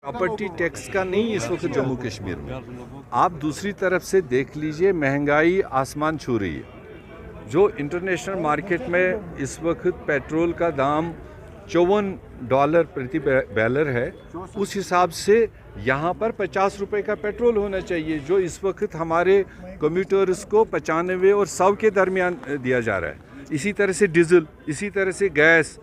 Property tax का नहीं इस वक्त जम्मू कश्मीर में। आप दूसरी तरफ से देख लीजिए, महंगाई आसमान छू रही है। जो इंटरनेशनल मार्केट में इस वक्त पेट्रोल का दाम $54 प्रति बैरल है, उस हिसाब से यहाँ पर 50 रुपए का पेट्रोल होना चाहिए, जो इस वक्त हमारे कम्यूटर्स को 95 और 100 के दरमियान दिया जा रहा है। इसी तरह से डीजल, इसी तरह से गैस,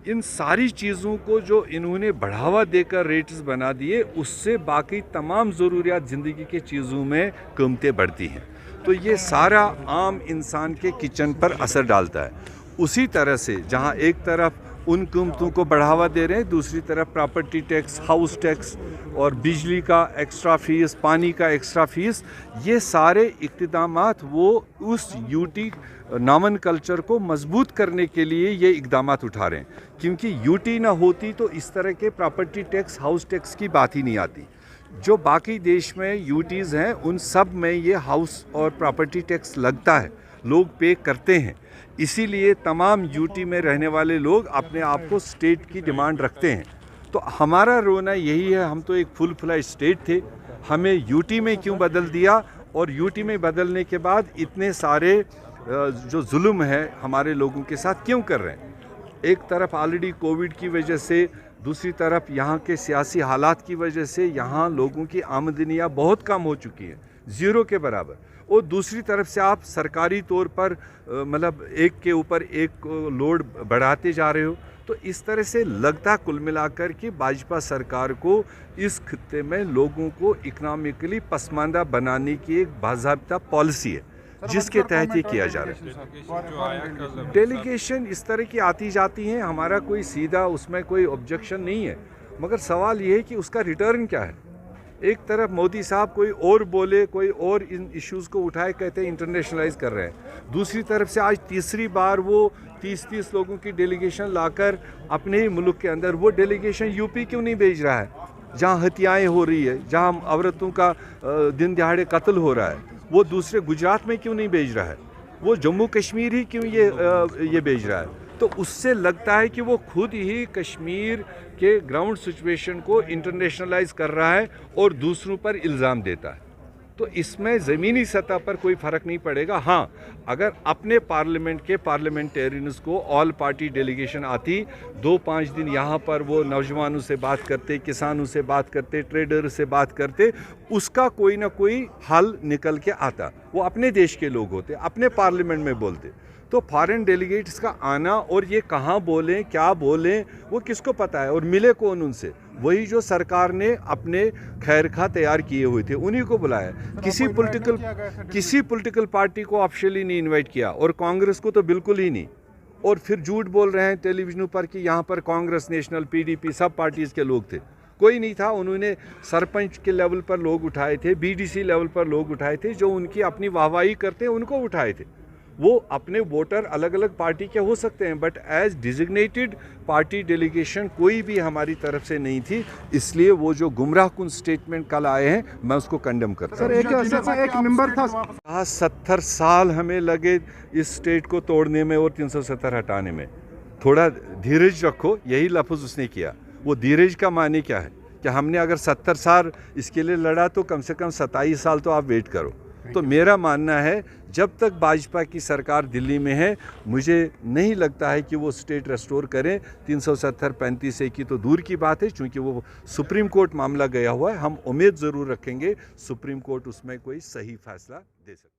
इन सारी चीज़ों को जो इन्होंने बढ़ावा देकर रेट्स बना दिए, उससे बाकी तमाम ज़रूरियात ज़िंदगी के चीज़ों में कीमतें बढ़ती हैं। तो ये सारा आम इंसान के किचन पर असर डालता है। उसी तरह से जहाँ एक तरफ उन कीमतों को बढ़ावा दे रहे हैं, दूसरी तरफ प्रॉपर्टी टैक्स, हाउस टैक्स और बिजली का एक्स्ट्रा फीस, पानी का एक्स्ट्रा फीस, ये सारे इक़्तिदामात वो उस यूटी नामन कल्चर को मजबूत करने के लिए ये इक़दामात उठा रहे हैं। क्योंकि यूटी ना होती तो इस तरह के प्रॉपर्टी टैक्स, हाउस टैक्स की बात ही नहीं आती। जो बाकी देश में यूटीज़ हैं, उन सब में ये हाउस और प्रॉपर्टी टैक्स लगता है, लोग पे करते हैं। इसीलिए तमाम यूटी में रहने वाले लोग अपने आप को स्टेट की डिमांड रखते हैं। तो हमारा रोना यही है, हम तो एक फुल फ्लैश स्टेट थे, हमें यूटी में क्यों बदल दिया, और यूटी में बदलने के बाद इतने सारे जो जुल्म है हमारे लोगों के साथ क्यों कर रहे हैं। एक तरफ ऑलरेडी कोविड की वजह से, दूसरी तरफ यहाँ के सियासी हालात की वजह से यहाँ लोगों की आमदनियाँ बहुत कम हो चुकी हैं, ज़ीरो के बराबर। और दूसरी तरफ से आप सरकारी तौर पर मतलब एक के ऊपर एक लोड बढ़ाते जा रहे हो। तो इस तरह से लगता कुल मिलाकर कि भाजपा सरकार को इस खित्ते में लोगों को इकनॉमिकली पसमानदा बनाने की एक बाज़ाब्ता पॉलिसी है, जिसके तहत ये किया जा रहा है। डेलीगेशन इस तरह की आती जाती हैं, हमारा कोई सीधा उसमें कोई ऑब्जेक्शन नहीं है, मगर सवाल ये है कि उसका रिटर्न क्या है। एक तरफ मोदी साहब कोई और बोले, कोई और इन इश्यूज़ को उठाए, कहते हैं इंटरनेशनलाइज कर रहे हैं। दूसरी तरफ से आज तीसरी बार वो 30-30 लोगों की डेलीगेशन लाकर अपने ही मुल्क के अंदर, वो डेलीगेशन यूपी क्यों नहीं भेज रहा है, जहाँ हत्याएँ हो रही है, जहाँ औरतों का दिन दिहाड़े कत्ल हो रहा है, वो दूसरे गुजरात में क्यों नहीं भेज रहा है, वो जम्मू कश्मीर ही क्यों ये भेज रहा है। तो उससे लगता है कि वो खुद ही कश्मीर के ग्राउंड सिचुएशन को इंटरनेशनलाइज कर रहा है और दूसरों पर इल्ज़ाम देता है। तो इसमें ज़मीनी सतह पर कोई फ़र्क नहीं पड़ेगा। हाँ, अगर अपने पार्लियामेंट के पार्लियामेंटेरियंस को ऑल पार्टी डेलीगेशन आती, 2-5 दिन यहाँ पर वो नौजवानों से बात करते, किसानों से बात करते, ट्रेडर से बात करते, उसका कोई ना कोई हल निकल के आता। वो अपने देश के लोग होते, अपने पार्लियामेंट में बोलते। तो फॉरेन डेलीगेट्स का आना और ये कहाँ बोलें, क्या बोलें, वो किसको पता है, और मिले कौन उनसे? वही जो सरकार ने अपने खैरखा तैयार किए हुए थे, उन्हीं को बुलाया। किसी पॉलिटिकल पार्टी को ऑफिशियली नहीं इनवाइट किया, और कांग्रेस को तो बिल्कुल ही नहीं। और फिर झूठ बोल रहे हैं टेलीविजन पर कि यहाँ पर कांग्रेस, नेशनल, पीडीपी, सब पार्टीज़ के लोग थे। कोई नहीं था। उन्होंने सरपंच के लेवल पर लोग उठाए थे, बीडीसी लेवल पर लोग उठाए थे, जो उनकी अपनी वाहवाही करते हैं उनको उठाए थे। वो अपने वोटर अलग अलग पार्टी के हो सकते हैं, but as designated party delegation कोई भी हमारी तरफ से नहीं थी। इसलिए वो जो गुमराहकुन स्टेटमेंट कल आए हैं, मैं उसको कंडेम करता हूँ। सर, एक मेंबर था, 70 साल हमें लगे इस स्टेट को तोड़ने में और 370 हटाने में। थोड़ा धीरज रखो, यही लफ्ज़ उसने किया। वो धीरज का माने क्या है कि हमने अगर 70 साल इसके लिए लड़ा, तो कम से कम 27 साल तो आप वेट करो। तो मेरा मानना है, जब तक भाजपा की सरकार दिल्ली में है, मुझे नहीं लगता है कि वो स्टेट रेस्टोर करें। 370-35 की तो दूर की बात है, क्योंकि वो सुप्रीम कोर्ट मामला गया हुआ है। हम उम्मीद ज़रूर रखेंगे सुप्रीम कोर्ट उसमें कोई सही फैसला दे सकते।